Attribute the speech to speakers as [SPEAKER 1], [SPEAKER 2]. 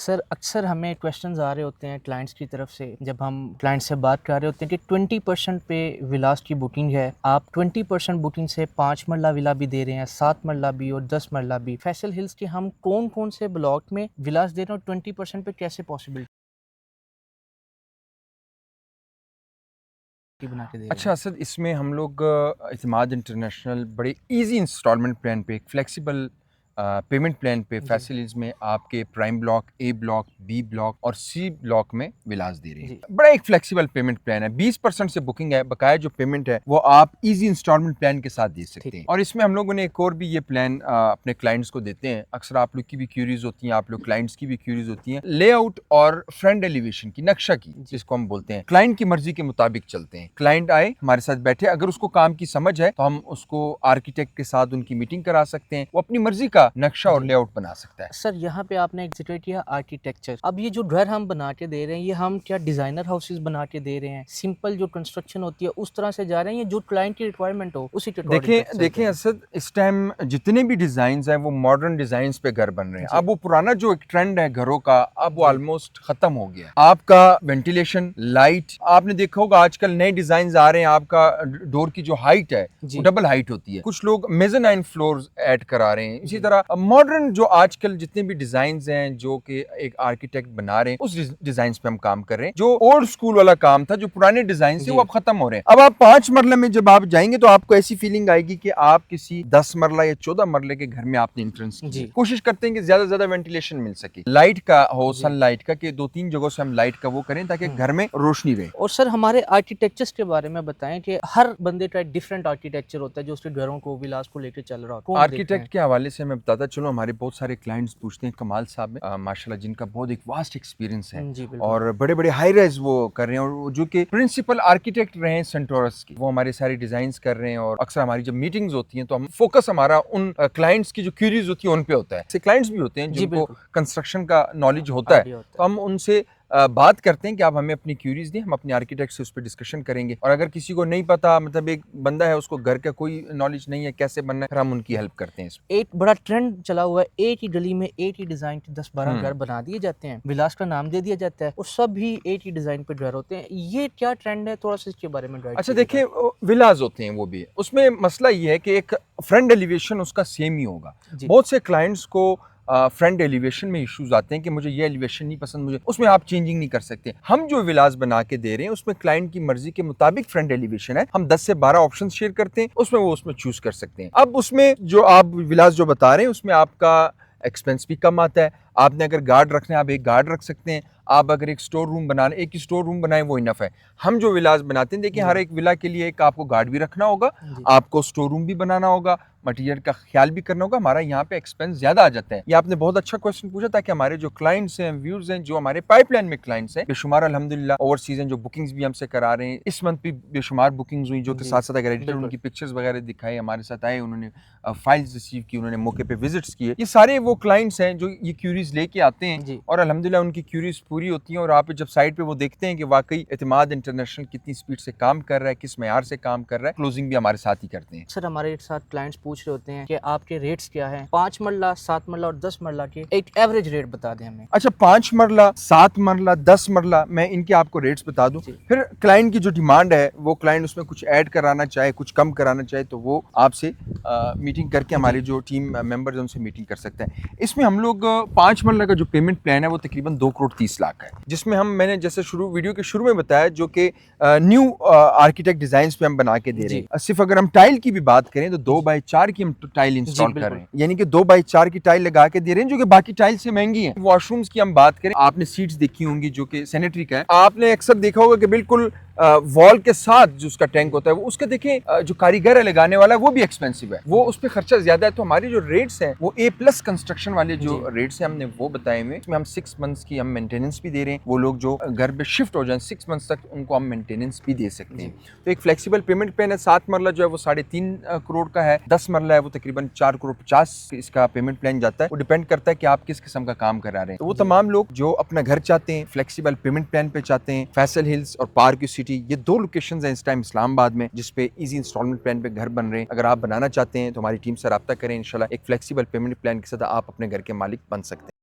[SPEAKER 1] سر اکثر ہمیں کویشچنز آ رہے ہوتے ہیں کلائنٹس کی طرف سے، جب ہم کلائنٹ سے بات کر رہے ہوتے ہیں کہ 20% پہ ولاس کی بکنگ ہے، آپ 20% بکنگ سے 5 مرلہ ولا بھی دے رہے ہیں، 7 مرلہ بھی اور 10 مرلہ بھی۔ فیصل ہلز کے ہم کون کون سے بلاک میں ولاس دے رہے ہیں اور 20% پہ کیسے پاسبل بنا کے دے رہے ہیں؟
[SPEAKER 2] اچھا اسد، اس میں ہم لوگ اعتماد انٹرنیشنل بڑے ایزی انسٹالمنٹ پلان پہ، ایک فلیکسیبل پیمنٹ پلان پہ فیصل ہلز میں آپ کے prime block, A block, B block اور سی بلاک میں ولاس دے رہے ہیں۔ بڑا ایک فلیکسیبل پیمنٹ پلان ہے، 20% سے بکنگ ہے، بقایا جو پیمنٹ ہے وہ آپ ایزی انسٹالمنٹ پلان کے ساتھ دے سکتے ہیں۔ اور اس میں ہم لوگوں نے ایک اور بھی یہ پلان اپنے کلائنٹس کو دیتے ہیں۔ اکثر آپ لوگ کی بھی کیوریز ہوتی ہیں، آپ لوگ کلائنٹس کی بھی کیوریز ہوتی ہیں، لے آؤٹ اور فرنٹ ایلیویشن کی، نقشہ کی، جس کو ہم بولتے ہیں، کلائنٹ کی مرضی کے مطابق چلتے ہیں۔ کلائنٹ آئے ہمارے ساتھ بیٹھے، اگر اس کو کام کی سمجھ ہے تو ہم اس کو آرکیٹیکٹ کے ساتھ ان کی میٹنگ کرا سکتے ہیں، وہ اپنی مرضی کا نقشہ اور لے آؤٹ بنا سکتا ہے۔
[SPEAKER 1] سر یہاں پہ آپ نے ایک ذکر کیا آرکیٹیکچر، اب یہ جو گھر ہم بنا کے دے رہے ہیں، یہ ہم کیا ڈیزائنر ہاؤسز بنا کے دے رہے ہیں، سمپل جو کنسٹرکشن ہوتی ہے اس طرح سے جا رہے ہیں، یا جو کلائنٹ کی ریکوائرمنٹ ہو اسی کے
[SPEAKER 2] دیکھیں اسد، اس ٹائم جتنے بھی ڈیزائنز ہیں وہ ماڈرن ڈیزائنز پہ گھر بن رہے ہیں۔ اب وہ پرانا جو ایک ٹرینڈ ہے گھروں کا، اب وہ آلموسٹ ختم ہو گیا۔ آپ کا وینٹیلیشن، لائٹ، آپ نے دیکھا ہوگا آج کل نئے ڈیزائنز آ رہے ہیں، آپ کا ڈور کی جو ہائٹ ہے وہ ڈبل ہائٹ ہوتی ہے، کچھ لوگ میزنائن فلورز ایڈ کرا رہے ہیں۔ اسی طرح ماڈرن جو آج کل جتنے بھی ڈیزائنز ہیں جو کہ ایک آرکیٹیکٹ بنا رہے ہیں، اس ڈیزائنز پہ ہم کام کر رہے ہیں۔ جو اولڈ سکول والا کام تھا، جو پرانے ڈیزائنز تھے، وہ اب ختم ہو رہے ہیں۔ اب آپ 5 مرلے میں جب آپ جائیں گے تو آپ کو ایسی فیلنگ آئے گی کہ آپ کسی 10 مرلہ یا 14 مرلے کے گھر میں آپ نے انٹرنس کی۔ کوشش کرتے ہیں کہ زیادہ سے زیادہ وینٹیلیشن مل سکے، لائٹ کا ہو، سن لائٹ کا، کہ 2-3 جگہوں سے ہم لائٹ کا وہ کریں تاکہ گھر میں روشنی رہے۔
[SPEAKER 1] اور سر ہمارے آرکیٹیکچرز کے بارے میں بتائیں کہ ہر بندے کا ایک ڈیفرنٹ آرکیٹیکچر ہوتا ہے جو اس کے گھروں کو، ولاس کو لے کے چل رہا ہوتا ہے۔
[SPEAKER 2] آرکیٹیکٹ کے حوالے سے میں بتاتا چلوں، ہمارے بہت سارے کلائنٹس پوچھتے ہیں، کمال صاحب ماشاءاللہ جن کا بہت ایک واسٹ ایکسپیرینس ہے اور بڑے بڑے ہائی رائز وہ کر رہے ہیں، اور جو کہ پرنسپل آرکیٹیکٹ رہے ہیں سینٹورس کی، وہ ہمارے سارے ڈیزائنز کر رہے ہیں۔ اور اکثر ہماری جب میٹنگز ہوتی ہیں تو ہم فوکس ہمارا ان کلائنٹس کی جو کیوریز ہوتی ہیں ان پہ ہوتا ہے۔ ایسے کلائنٹس بھی ہوتے ہیں جن کو کنسٹرکشن کا نالج ہوتا ہے، تو ہم ان سے بات کرتے ہیں کہ آپ ہمیں اپنی کیوریز دیں، ہم اپنے آرکیٹیکٹ سے اس پہ ڈسکشن کریں گے۔ اور اگر کسی کو نہیں پتا، مطلب ایک بندہ ہے اس کو گھر کا کوئی نالج نہیں ہے کیسے بننا ہے، پھر ہم ان کی ہیلپ کرتے ہیں۔
[SPEAKER 1] ایک بڑا ٹرینڈ چلا ہوا ہے، ایک ہی گلی میں ایک ہی ڈیزائن کے 10-12 گھر بنا دیے جاتے ہیں، ولاس کا نام دے دیا جاتا ہے اور سب ہی ایک ہی ڈیزائن پہ گھر ہوتے ہیں۔ یہ کیا ٹرینڈ ہے، تھوڑا سا اس کے بارے میں گائیڈ
[SPEAKER 2] اچھا دیکھیں، ولاز ہوتے ہیں وہ بھی، اس میں مسئلہ یہ ہے کہ ایک فرنٹ ایلیویشن اس کا سیم ہی ہوگا۔ بہت سے کلائنٹس کو فرنٹ ایلیویشن میں ایشوز آتے ہیں کہ مجھے یہ ایلیویشن نہیں پسند، مجھے اس میں آپ چینجنگ نہیں کر سکتے۔ ہم جو ولاز بنا کے دے رہے ہیں اس میں کلائنٹ کی مرضی کے مطابق فرنٹ ایلیویشن ہے، ہم 10 سے 12 آپشنز شیئر کرتے ہیں، اس میں وہ اس میں چوز کر سکتے ہیں۔ اب اس میں جو آپ ولاز جو بتا رہے ہیں اس میں آپ کا ایکسپینس بھی کم آتا ہے۔ آپ نے اگر گارڈ رکھنا ہے آپ ایک گارڈ رکھ سکتے ہیں، آپ اگر ایک سٹور روم بنانا، ایک ہی سٹور روم بنائیں وہ انف ہے۔ ہم جو ولاز بناتے ہیں، دیکھیں ہر ایک ولا کے لیے ایک آپ کو گارڈ بھی رکھنا ہوگا، آپ کو سٹور روم بھی بنانا ہوگا، مٹیریل کا خیال بھی کرنا ہوگا، ہمارا یہاں پہ ایکسپینس زیادہ آ جاتا ہے۔ یہ آپ نے بہت اچھا کویشچن پوچھا، تاکہ ہمارے جو کلائنٹس ہیں، ویورز ہیں، جو ہمارے پائپ لائن میں کلائنٹس ہیں، بے شمار الحمدللہ اوورسیز ہیں جو بکنگز بھی ہم سے کرا رہے ہیں۔ اس منتھ بھی بے شمار بکنگز ہوئی، جو کہ ساتھ ساتھ اگر ایڈیٹر ان کی پکچرز وغیرہ دکھائے، ہمارے ساتھ آئے، انہوں نے فائلز ریسیو کی، انہوں نے موقع پہ وزٹس کیے۔ یہ سارے وہ کلائنٹس ہیں جو یہ کیوریز لے کے آتے ہیں اور الحمدللہ ان کی کیوریز پوری ہوتی ہیں، اور آپ جب سائٹ پہ وہ دیکھتے ہیں کہ واقعی اعتماد انٹرنیشنل کتنی سپیڈ سے کام کر رہا ہے، کس معیار سے کام کر رہا ہے، کلوزنگ بھی ہمارے ساتھ ہی کرتے ہیں۔
[SPEAKER 1] سر ہمارے ساتھ کلائنٹس پوچھ رہے ہوتے ہیں کہ آپ کے ریٹس کیا ہیں، 5 مرلہ، 7 مرلہ اور 10 مرلہ کے ایک ایوریج ریٹ بتا دیں ہمیں۔
[SPEAKER 2] اچھا 5 مرلہ، 7 مرلہ، 10 مرلہ، میں ان کے آپ کو ریٹس بتا دوں، پھر کلائنٹ کی جو ڈیمانڈ ہے، وہ کلائنٹ اس میں کچھ ایڈ کرانا چاہے، کچھ کم کرانا چاہے، تو وہ آپ سے میٹنگ کر کے ہمارے جو ٹیم ممبرز ہیں ان سے میٹنگ کر سکتے ہیں۔ اس میں ہم لوگ 5 مرلہ کا جو پیمنٹ پلان ہے وہ تقریباً 2,30,00,000 ہے، جس میں میں نے جیسے ویڈیو کے شروع میں بتایا، جو کہ نیو آرکیٹیکٹ ڈیزائنس پہ ہم بنا کے دے رہے ہیں۔ صرف اگر ہم ٹائل کی بھی بات کریں تو 2x4 کی ہم ٹائل انسٹال کر رہے ہیں، یعنی کہ 2x4 کی ٹائل لگا کے دے رہے ہیں، جو کہ باقی ٹائل سے مہنگی ہیں۔ واش رومز کی ہم بات کریں، آپ نے سیٹس دیکھی ہوں گی جو کہ سینیٹری کا ہے، آپ نے اکثر دیکھا ہوگا کہ بالکل وال کے ساتھ جو اس کا ٹینک ہوتا ہے، وہ اس کا دیکھیں جو کاریگر ہے لگانے والا وہ بھی ایکسپینسو ہے، وہ اس پہ خرچہ زیادہ ہے۔ تو ہمارے جو ریٹس ہیں وہ A+ کنسٹرکشن والے جو ریٹس ہیں ہم نے وہ بتائے ہوئے، اس میں ہم 6 منتھس کی ہم مینٹیننس بھی دے رہے ہیں۔ وہ لوگ جو گھر پہ شفٹ ہو جائیں 6 منتھس تک، ان کو ہم مینٹیننس بھی دے سکتے ہیں۔ تو ایک فلیکسیبل پیمنٹ پلان ہے۔ 7 مرلہ جو ہے وہ 3.5 کروڑ کا ہے، 10 مرلہ ہے وہ تقریباً 4,50,00,000 اس کا پیمنٹ پلان جاتا ہے۔ وہ ڈیپینڈ کرتا ہے کہ آپ کس قسم کا کام کرا رہے ہیں۔ تو وہ تمام لوگ جو اپنا گھر چاہتے ہیں، فلیکسیبل پیمنٹ پلان پہ چاہتے ہیں، فیصل ہلز اور پارک سٹی، یہ 2 لوکیشنز ہیں اس ٹائم اسلام آباد میں جس پہ ایزی انسٹالمنٹ پلان پہ گھر بن رہے ہیں۔ اگر آپ بنانا چاہتے ہیں تو ہماری ٹیم سے رابطہ کریں، انشاءاللہ ایک فلیکسیبل پیمنٹ پلان کے ساتھ آپ اپنے گھر کے مالک بن سکتے ہیں۔